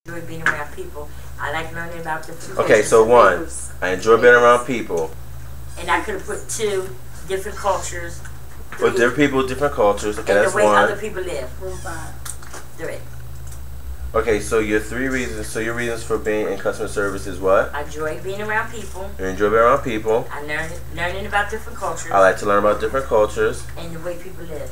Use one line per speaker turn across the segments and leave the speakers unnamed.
enjoy being around people. I like learning about different
Okay,
cultures
so
and
one,
flavors.
I enjoy being around people.
And I could have put two, different cultures.
With
Three,
different people, different cultures. Okay,
and
that's
the way
one.
other people live. Three.
Okay, so your three reasons. So your reasons for being in customer service is what?
I enjoy being around people.
You enjoy being around people.
I learning about different cultures.
I like to learn about different cultures.
And the way people live.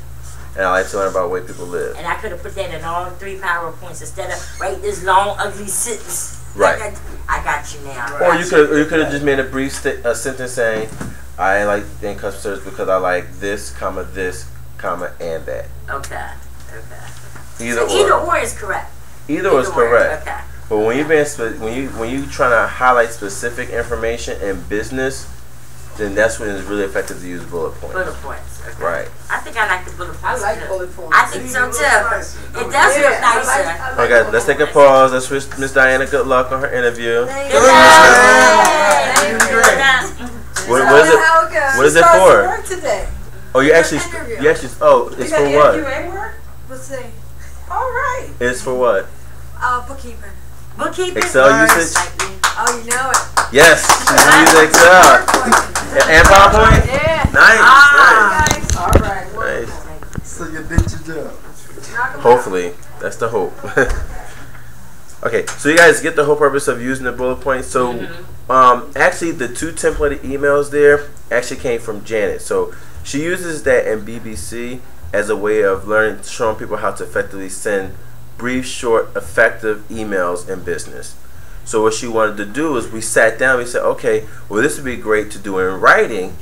And I like to learn about the way people live.
And I could have put that in all 3 PowerPoints instead of write this long, ugly sentence.
Right.
I got you now.
Or you could have just made a brief sentence saying, I like in customer service because I like this, and that.
Okay.
Either
or is correct.
Either is correct.
Okay.
But when you trying to highlight specific information in business, then that's when it's really effective to use bullet points.
Bullet points. Okay.
Right.
I think I like the bullet points.
I like
too.
bullet points.
I think so too. It does look nicer.
Okay, let's take a pause. Let's wish Miss Diana good luck on her interview.
Good
What is it for?
Today.
Oh, it's for what?
Let's see. All right.
It's for what?
Bookkeeping.
Bookkeeping.
Excel usage?
Oh, you know it.
Yes, she's using Excel. And PowerPoint?
Yeah.
Nice.
All right.
Nice.
So you did your job.
Hopefully. That's the hope. Okay, so you guys get the whole purpose of using the bullet points. So, actually, the 2 templated emails there actually came from Janet. So, she uses that in BBC as a way of showing people how to effectively send brief, short, effective emails in business. So, what she wanted to do is we sat down, we said, okay, well, this would be great to do in writing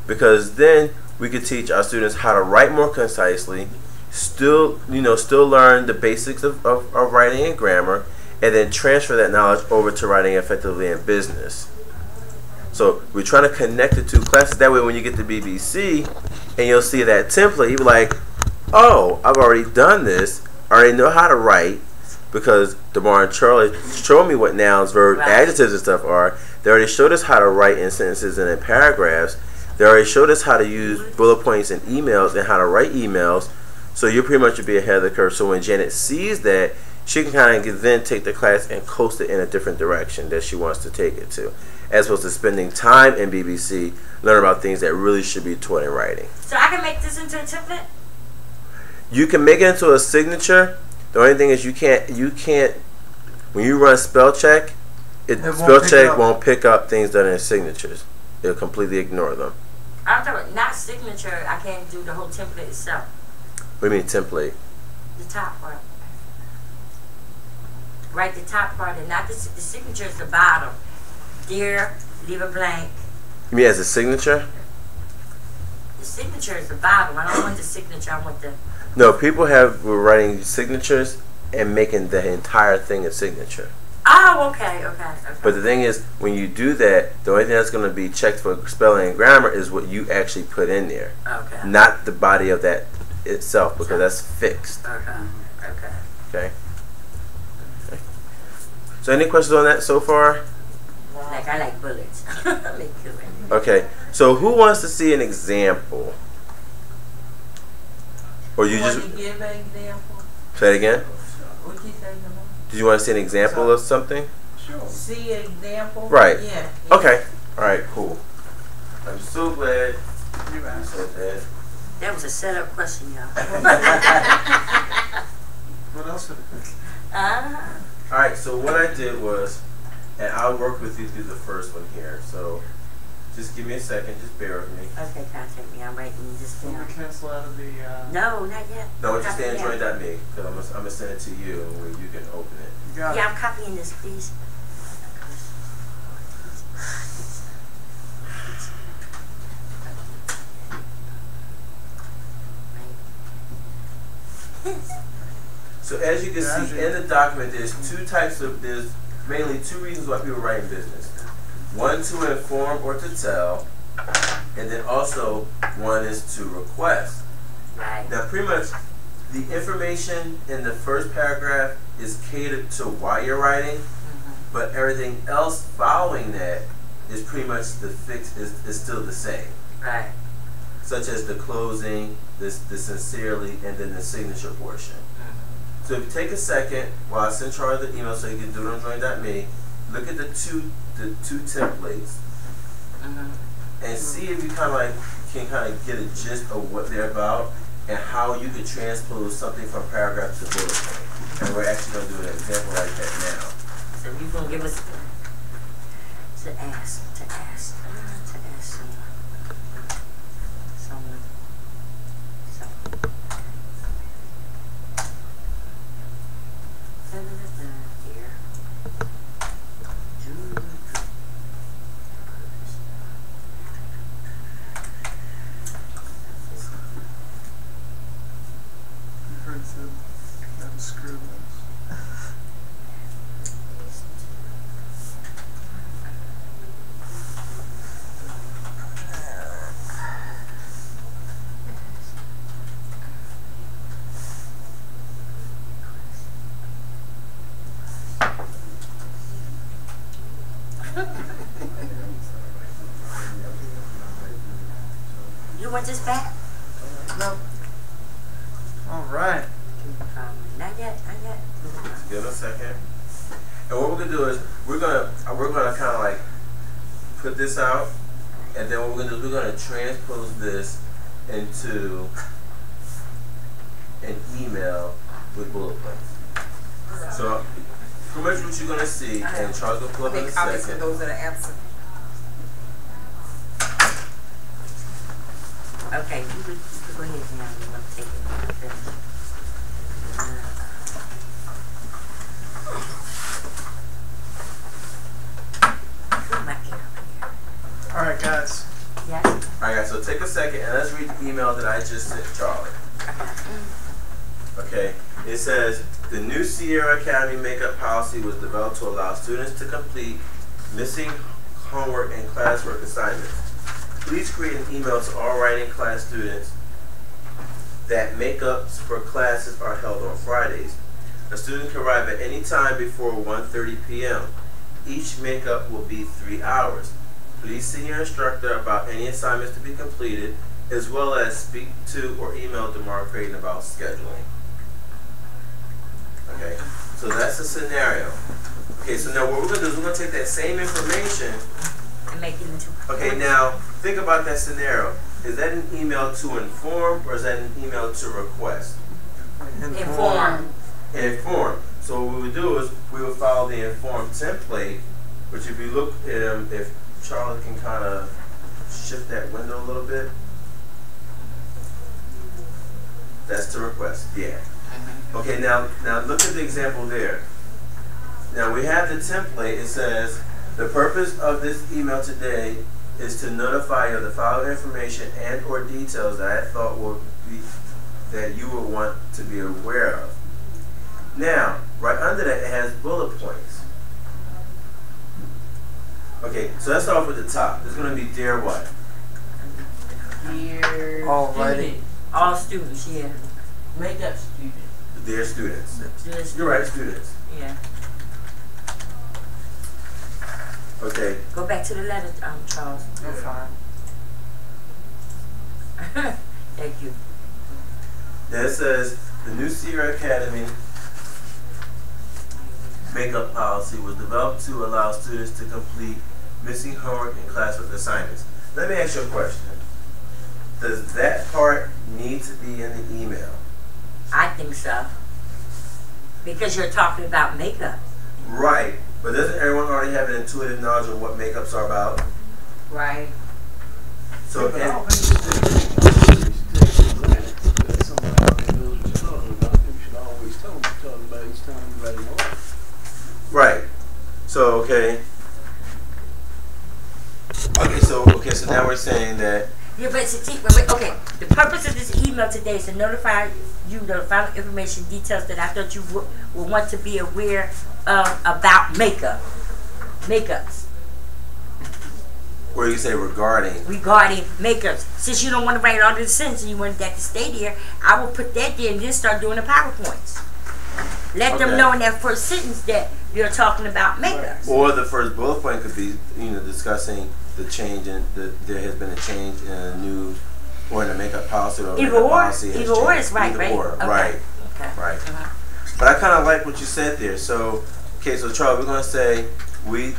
because then we could teach our students how to write more concisely, still learn the basics of writing and grammar, and then transfer that knowledge over to writing effectively in business. So we're trying to connect the 2 classes. That way when you get to BBC and you'll see that template, you'll be like, oh, I've already done this. I already know how to write because DeMar and Charlie showed me what nouns, verbs, adjectives, and stuff are. They already showed us how to write in sentences and in paragraphs. They already showed us how to use bullet points in emails and how to write emails. So you pretty much would be ahead of the curve. So when Janet sees that, she can kind of then take the class and coast it in a different direction that she wants to take it to, as opposed to spending time in BBC learning about things that really should be taught in writing.
So I can make this into a template?
You can make it into a signature. The only thing is you can't when you run spell check, spell check won't pick up things that are in signatures. It'll completely ignore them.
I'm talking about not signature. I can't do the whole template itself.
What do you mean template?
The top part. Right, the top part, and not the signature is the bottom. Dear, leave a blank.
You mean as a signature?
The signature is the bottom. I don't want the signature. I want the.
No, people were writing signatures and making the entire thing a signature.
Oh, okay.
But the thing is, when you do that, the only thing that's going to be checked for spelling and grammar is what you actually put in there.
Okay.
Not the body of that itself, because that's fixed. Okay. So any questions on that so far?
Like I like bullets.
Okay. So who wants to see an example? Or you just
give an example?
say it again?
What you say?
Did you want to see an example of something?
Sure. See an example?
Right.
Yeah.
Okay. All right. Cool. I'm so glad you said that.
That was a setup question, y'all.
What else would it be?
Alright, so what I did was, and I'll work with you through the first one here, so just give me a second, just bear with me.
Okay, contact me. I'm writing this
Will
down.
we cancel out of the...
No, not yet.
No, just android.me, because I'm going to send it to you, and you can open it.
You got
Yeah, I'm copying this, please.
So as you can see in the document, there's mainly 2 reasons why people write in business. One, to inform or to tell, and then also one is to request.
Right.
Now pretty much the information in the first paragraph is catered to why you're writing, but everything else following that is pretty much is still the same.
Right.
Such as the closing, the sincerely, and then the signature portion. So if you take a second while I send Charlie the email so you can do it on join.me, look at the two templates and see if you kind of like can kind of get a gist of what they're about and how you could transpose something from paragraph to bullet point. And we're actually going to do an example like that now.
So you're going to give us to ask someone. Here.
You heard them screw this.
You want this back?
No.
All right.
Not yet.
Give it a second. And what we're gonna do is we're gonna kind of like put this out, and then what we're gonna do is we're gonna transpose this into an email with bullet points. So pretty much what you're gonna see, and Charles will pull up in a
Make copies of
second.
those that are absent.
Okay, you could go ahead now. You want to take it.
All right, guys.
Yes.
Alright guys, so take a second and let's read the email that I just sent Charlie. Okay, it says, the new Sierra Academy makeup policy was developed to allow students to complete missing homework and classwork assignments. Please create an email to all writing class students that makeups for classes are held on Fridays. A student can arrive at any time before 1:30 p.m. Each makeup will be 3 hours. Please see your instructor about any assignments to be completed, as well as speak to or email DeMar Creighton about scheduling. Okay, so that's the scenario. Okay, so now what we're going to do is we're going to take that same information
And make it into.
Okay, now think about that scenario. Is that an email to inform or is that an email to request?
Inform.
Inform. So what we would do is we would follow the inform template, which if you look at if Charlie can kind of shift that window a little bit. That's to request, yeah. Okay, now look at the example there. Now we have the template. It says, the purpose of this email today is to notify you of the following information and or details that I thought would be that you would want to be aware of. Now, right under that it has bullet points. Okay, so let's start off with the top. It's going to be dear what?
Dear
Alrighty.
All students, yeah.
makeup student.
Dear students.
Students.
You're right, students.
Yeah.
Okay.
Go back to the letter, Charles.
That's fine.
Thank you.
Then it says the new Sierra Academy makeup policy was developed to allow students to complete missing homework and classwork assignments. Let me ask you a question. Does that part need to be in the email?
I think so. Because you're talking about makeup.
Right. But doesn't everyone already have an intuitive knowledge of what makeups are about?
Right.
So
But I
if,
don't think you someone already knows what you're talking about. You should always tell them what you're talking about each time you write it on.
right. So okay, so now we're saying that
Yeah, but okay. The purpose of this email today is to notify you the following information details that I thought you would want to be aware of about makeups.
where you say regarding.
Regarding makeups. Since you don't want to write all this sentence and you want that to stay there, I will put that there and then start doing the PowerPoints. Let them
Okay.
know in that first sentence that you're talking about makeups.
Or the first bullet point could be, discussing the change in there has been a change in a new or in the makeup policy or the
Either
makeup
or,
policy has
either or
changed.
is right,
Either
right?
or,
Okay.
right,
Okay.
right. But I kind of like what you said there. So, okay, so Charles, we're gonna say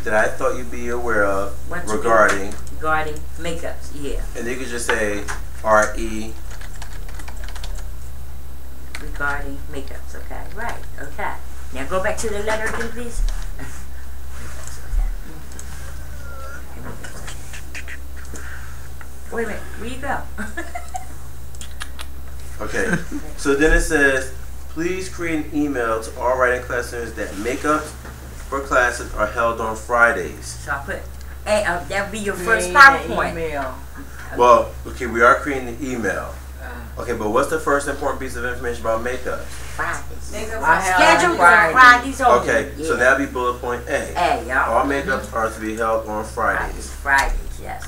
that I thought you'd be aware of regarding
makeups. Yeah.
And you could just say RE
regarding makeups. Okay. Right. Okay. Now go back to the letter again, please. Wait a minute. Where you go?
Okay. So then it says, please create an email to all writing class students that makeups for classes are held on Fridays.
So I put, hey, that would be your first PowerPoint.
Email.
Well, okay, we are creating the email. Okay, but what's the first important piece of information about makeup?
Fridays.
Schedule
on Fridays only.
Okay,
Yeah.
so that'll be bullet point A.
A, yeah.
All makeups are to be held on Fridays.
Fridays, yes.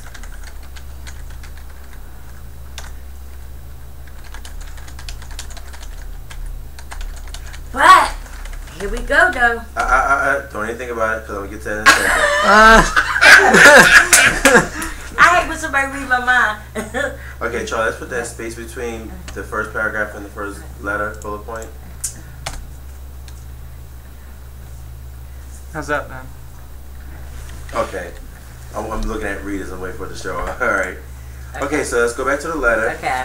But here we go, though.
Don't even think about it because I'm gonna get to that in a second.
I hate when somebody read my mind.
Okay, Charlie, let's put that space between the first paragraph and the first letter bullet point.
How's that, man?
Okay, I'm looking at readers. I'm waiting for it to show up. All right. Okay, so let's go back to the letter.
Okay.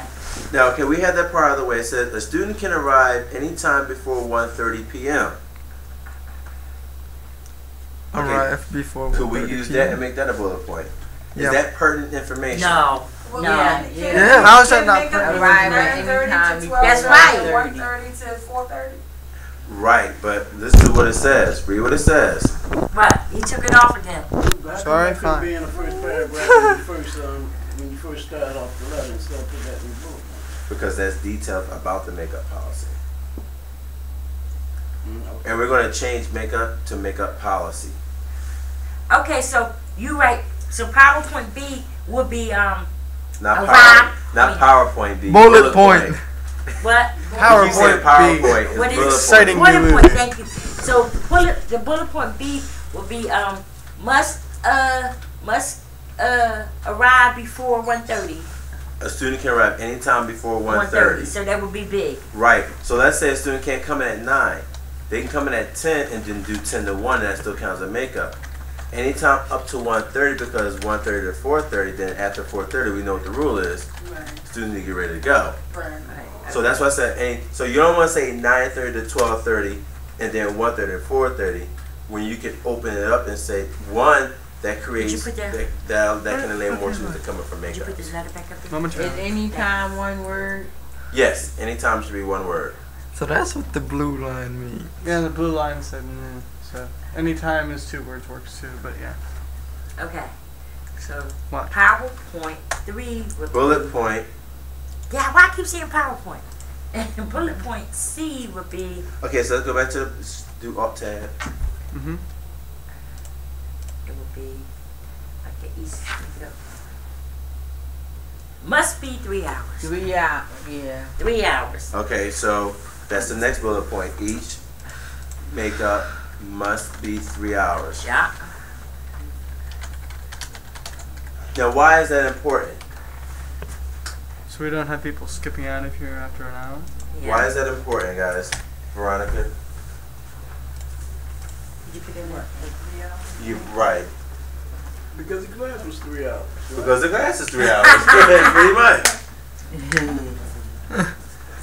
Now, okay, we had that part out of the way. It says a student can arrive anytime before 1:30 p.m.
Arrive before.
Could we use that and make that a bullet point? Is
Yeah.
that pertinent information?
No.
Well,
No.
Yeah, how is that not
Arrive at any time before
That's right.
1:30 to 4:30.
Right, but listen to what it says. Read what it says.
But he took it off again.
Sorry,
That could
fine.
be in the first paragraph when you first start off the letter and stuff put that in the book.
Because that's detailed about the makeup policy.
Okay.
And we're going to change makeup to makeup policy.
Okay, so you write. So PowerPoint B would be
Not
Arrive.
PowerPoint B.
Bullet point.
what?
You said PowerPoint. It's
What is
bullet
exciting?
point.
Bullet point. Thank you. So the bullet point B will be must arrive before 1:30.
A student can arrive anytime before 1:30.
So that would be big.
Right. So let's say a student can't come in at 9. They can come in at 10 and then do 10 to 1, and that still counts as makeup. Anytime up to 1:30, because 1:30 to 4:30, then after 4:30, we know what the rule is. Students need to get ready to go. So that's why I said, so you don't want to say 9:30 to 12:30 and then 1:30 to 4:30 when you can open it up and say, one, that creates,
put that-
that can enable more students to come up from
Did you
makeup.
put this letter back up there?
Momentarily.
Is any time one word?
Yes, anytime should be one word.
So that's what the blue line means.
Yeah, the blue line said no. So anytime is 2 words works too, but yeah.
Okay. So
What?
PowerPoint 3 would
Bullet
be,
point.
yeah, why I keep saying PowerPoint? And bullet point C would be
Okay, so let's go back to do Alt tab.
Mm-hmm.
it would be like the East. Must be 3 hours.
3 hours. Yeah.
3 hours.
Okay, so that's the next bullet point. Each makeup must be 3 hours.
Yeah.
Now, why is that important?
So we don't have people skipping out of here after an hour.
Yeah.
Why is that important, guys? Veronica?
Did you put in what?
You right.
Because the class was 3 hours. Right?
Because the class is 3 hours. Pretty much.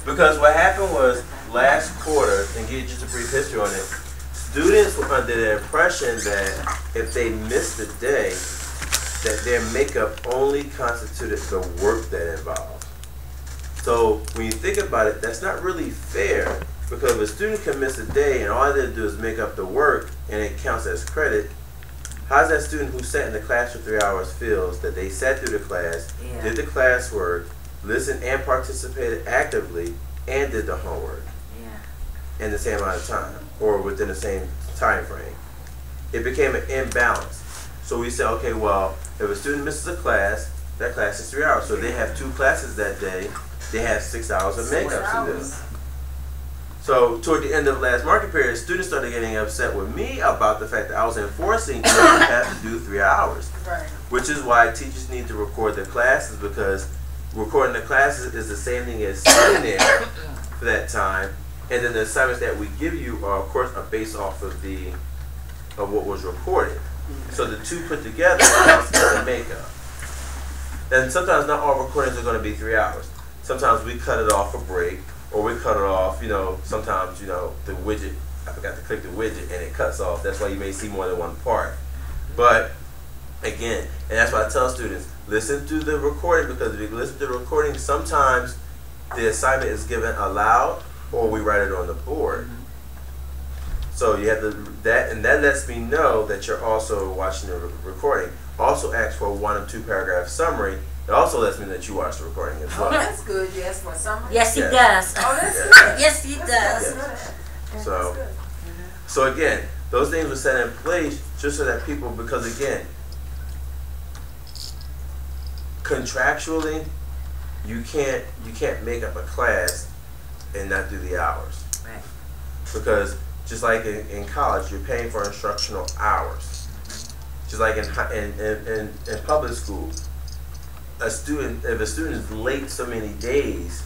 Because what happened was last quarter, and get just a brief history on it, students were under the impression that if they missed a day, that their makeup only constituted the work that involved. So when you think about it, that's not really fair, because if a student can miss a day and all they do is make up the work and it counts as credit, how's that student who sat in the class for 3 hours feels that they sat through the class,
Yeah.
did the classwork, listened and participated actively, and did the homework
Yeah.
in the same amount of time or within the same time frame? It became an imbalance. So we said, okay, well, if a student misses a class, that class is 3 hours. So they have 2 classes that day. They have 6 hours of makeup to do. So toward the end of last market period, students started getting upset with me about the fact that I was enforcing you have to do 3 hours.
Right.
Which is why teachers need to record their classes, because recording the classes is the same thing as sitting there for that time and then the assignments that we give you are, of course, are based off of what was recorded. So the two put together is the makeup. And sometimes not all recordings are going to be 3 hours. Sometimes we cut it off for break, or we cut it off, sometimes, the widget, I forgot to click the widget and it cuts off. That's why you may see more than one part. But again, and that's why I tell students, listen to the recording, because if you listen to the recording, sometimes the assignment is given aloud or we write it on the board. So you have that lets me know that you're also watching the recording. Also ask for a 1 or 2 paragraph summary. It also lets me know that you watched the recording as well.
Oh, that's good. You asked for a summary?
Yes, he
Yes.
does.
Oh, that's
Yes.
good.
Yes, he
That's
does.
good.
Yes.
That's good.
So again, those things were set in place just so that people, because again, contractually, you can't make up a class and not do the hours.
Right.
Because just like in college, you're paying for instructional hours. Just like in public school, if a student is late so many days,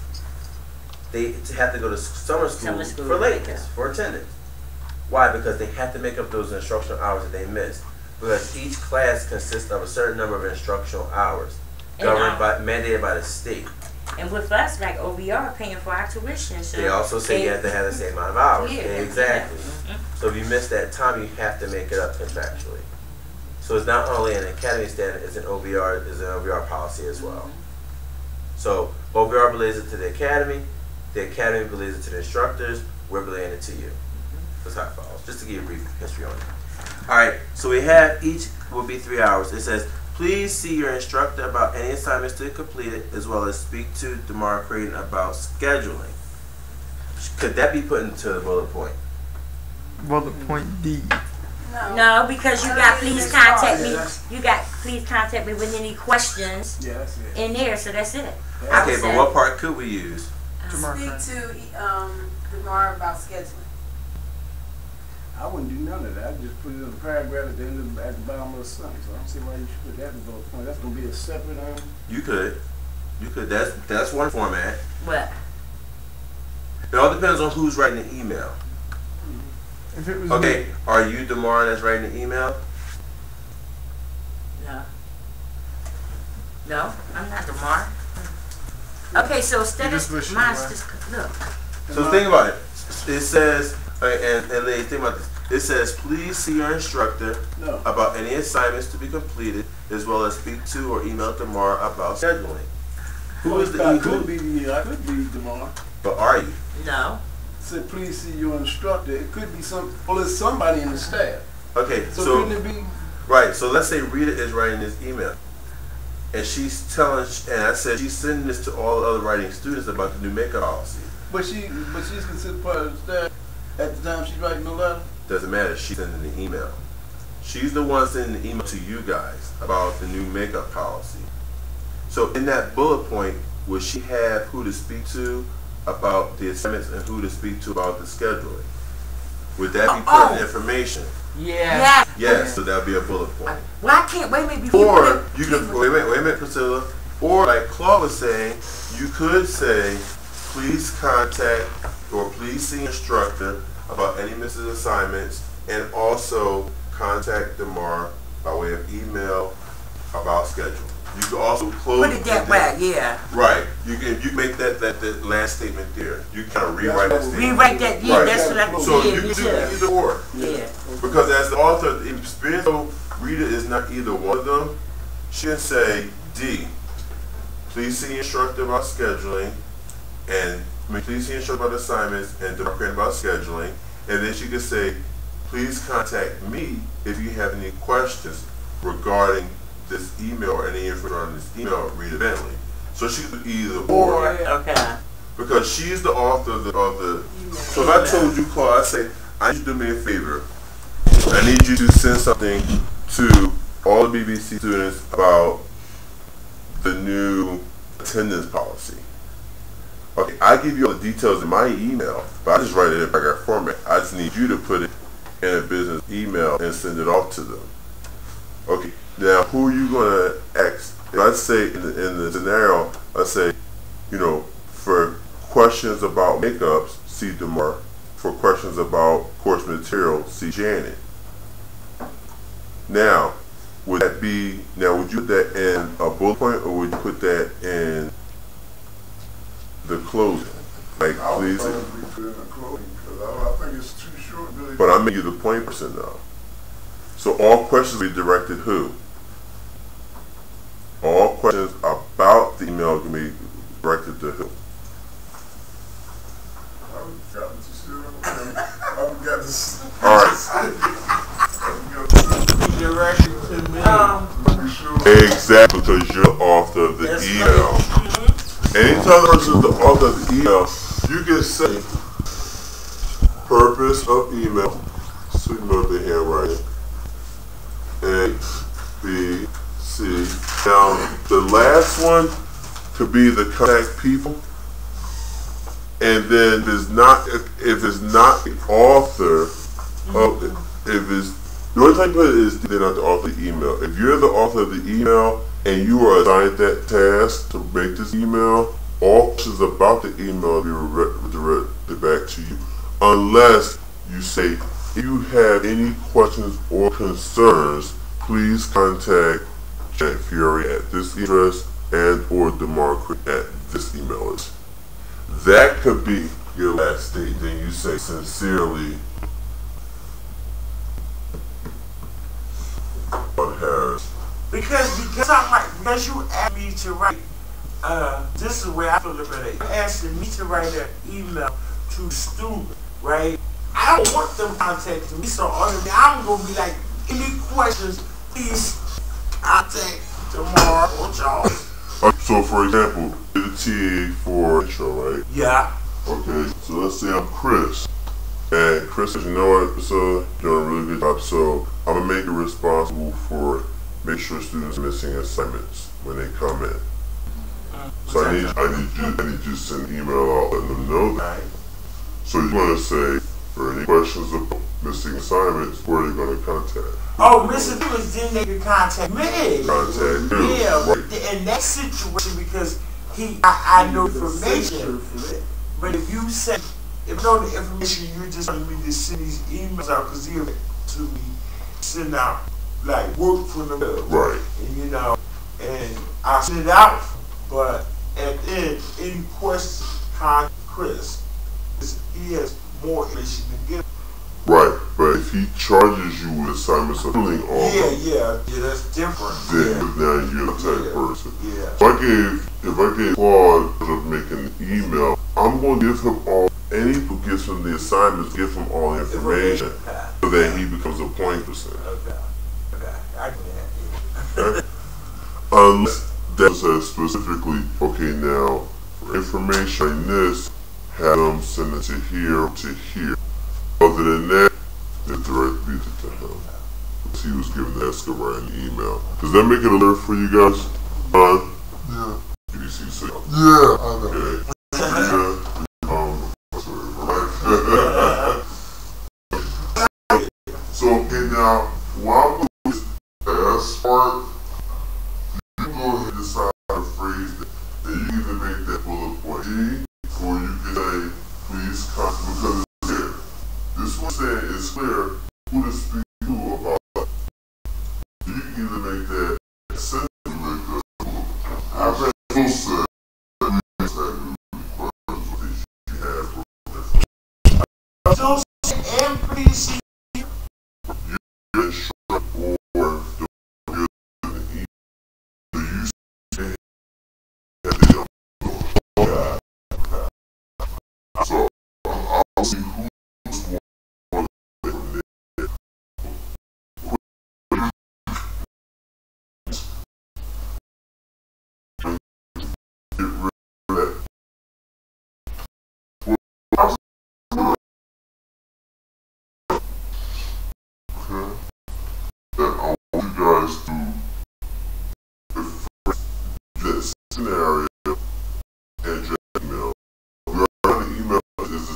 they have to go to summer school for lateness, for attendance. Why? Because they have to make up those instructional hours that they missed. Because each class consists of a certain number of instructional hours, mandated by the state.
And with us, like OBR, paying for our tuition. So
They also say you have to have the same amount of hours.
Yeah.
Exactly.
Yeah.
So if you miss that time, you have to make it up contractually. So it's not only an academy standard, it's an OBR policy as well. So OBR relays it to the academy relays it to the instructors, we're relaying it to you. That's how it follows. Just to give you a brief history on it. Alright, so we have each will be 3 hours. It says, please see your instructor about any assignments to be completed, as well as speak to Damar Creighton about scheduling. Could that be put into a bullet point?
Bullet point D.
No, because you got please contact me. You got please contact me with any questions
Yeah, that's it.
in there. So that's it.
Okay, but what part could we use?
Speak to Damar about scheduling.
I wouldn't do none of that. I'd just put it in a paragraph at the end at the bottom of the sentence. So I don't see why you should put that in the bullet point. That's gonna be a separate
You could. That's one format.
What?
It all depends on who's writing the email.
If it was
Okay, are you Damar that's writing the email?
No. No, I'm not Damar. Okay, so instead
You just wish
of
you
mine's
were.
just look.
So think about it. It says, and ladies, think about this. It says, please see your instructor
No.
about any assignments to be completed, as well as speak to or email Damar about scheduling. Who is the
I could be Damar.
But are you?
No.
Said please see your instructor. It could be it's somebody in the staff.
Okay,
So,
so
couldn't it be?
right. So let's say Rita is writing this email, and she's telling, and I said she's sending this to all the other writing students about the new makeup policy.
But she's considered part of the staff at the time she's writing the letter.
Doesn't matter. She's sending the email. She's the one sending the email to you guys about the new makeup policy. So in that bullet point, will she have who to speak to about the assignments and who to speak to about the scheduling? Would that be pertinent information?
Yeah.
Yes. So that would be a bullet point.
Well, I can't wait a minute before
Or you could wait a minute, Priscilla. Or like Claude was saying, you could say, please contact or please see instructor about any missed assignments, and also contact Damar by way of email about schedule. You can also close
put it that way. Yeah.
Right. You make that last statement there. You kind of rewrite that statement.
Rewrite that. Yeah,
Right.
that's what I
So
did.
you
Me
can do
too.
either or.
Yeah.
Because as the author, even though Rita is not either one of them, she can say, D, please see instructor about scheduling, and please see instructor about assignments, and Damar Creighton about scheduling, and then she can say, please contact me if you have any questions regarding this email or any information on this email, Rita Bentley. So she could do either or.
Okay.
Because she's the author of the so if I told you, Claude, I say, I need you to do me a favor. I need you to send something to all the BBC students about the new attendance policy. Okay, I give you all the details in my email, but I just write it in paragraph format. I just need you to put it in a business email and send it off to them. Okay, now who are you gonna ask? If I say in the scenario, I say, for questions about makeups,
see DeMar. For questions about course material, see Janet. Now, would you put that in a bullet point, or would you put that in the closing? Like, please.
I think it's too short. Really.
But I'm making you the point person though. So all questions be directed who? All questions about the email can be directed to who? All right. Exactly, because you're the author of the email. Anytime the person is the author of the email, you can say purpose of email, so you know the handwriting. A, B, C. Now the last one could be the contact people. And then if it's not the author of if it's the only time you put it is they're not the author of the email. If you're the author of the email and you are assigned that task to make this email, all questions about the email will be redirected back to you. Unless you say, if you have any questions or concerns, please contact Janet Fury at this address and or DeMar at this email address. That could be your last state. Then you say sincerely, Harris.
Because you asked me to write, this is where I feel about it. You're asking me to write an email to the student, right? I don't want them contacting me, so I'm going to be like, any questions, please contact tomorrow or Charles.
So for example, the TA for intro, right?
Yeah.
Okay, so let's say I'm Chris. And Chris, you know what, so you're doing a really good job, so I'm gonna make you responsible for make sure students are missing assignments when they come in. So I need you to send an email out letting them know that. So you wanna say, for any questions about missing assignments, where are you gonna contact?
Oh, Mr. Lewis, then they can contact me.
Contact you.
Yeah,
Right.
in that situation, because I know information. But if you say, if you know the information, you're just telling me to send these emails out, because they're to me, send out, like, work for them.
Right.
And, and I send it out, but at the end, any questions, contact Chris. He has more information to give.
Right, but if he charges you with assignments of filling all
Yeah, that's different.
Then now you're the type person.
Yeah.
If I gave Claude of making an email, I'm going to give him all, any who gives him the assignments, give him all the information so that he becomes a point person.
Okay. I can
Okay? Unless that says specifically, okay, now for information like this, have them send it to here to here. Other than that, they directly to him. He was giving the Escobar an email. Does that make it alert for you guys?
Yeah.
Did you see so?
Yeah, I know.
Okay. So, okay, now, while I'm going to do the S part, you go ahead and decide how to phrase that. And you can either make that bullet point G, or you can say, please contact, because it's clear. This one saying is clear who to speak to about that. You can either make that sentence or make that bullet point. I've read both said that means that you have
So, and please,
you get short or the you say that they don't know. So I'll see who's one from there. Get rid of that. That I want you guys to this scenario and your email. We are trying to email is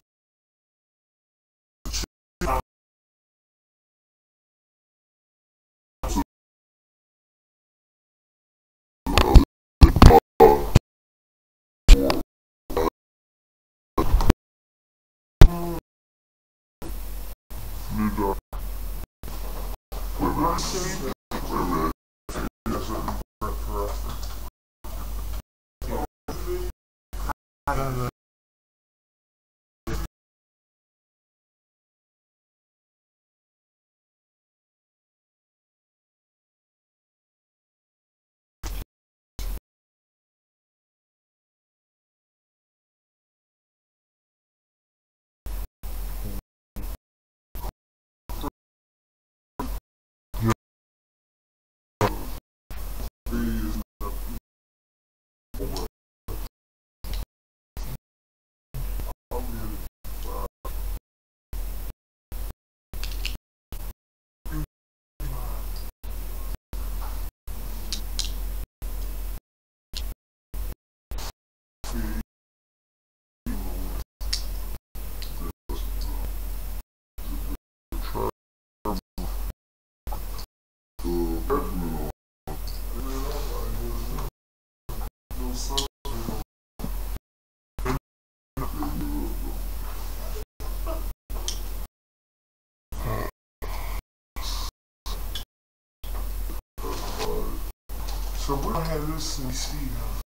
So we don't have this in CC now.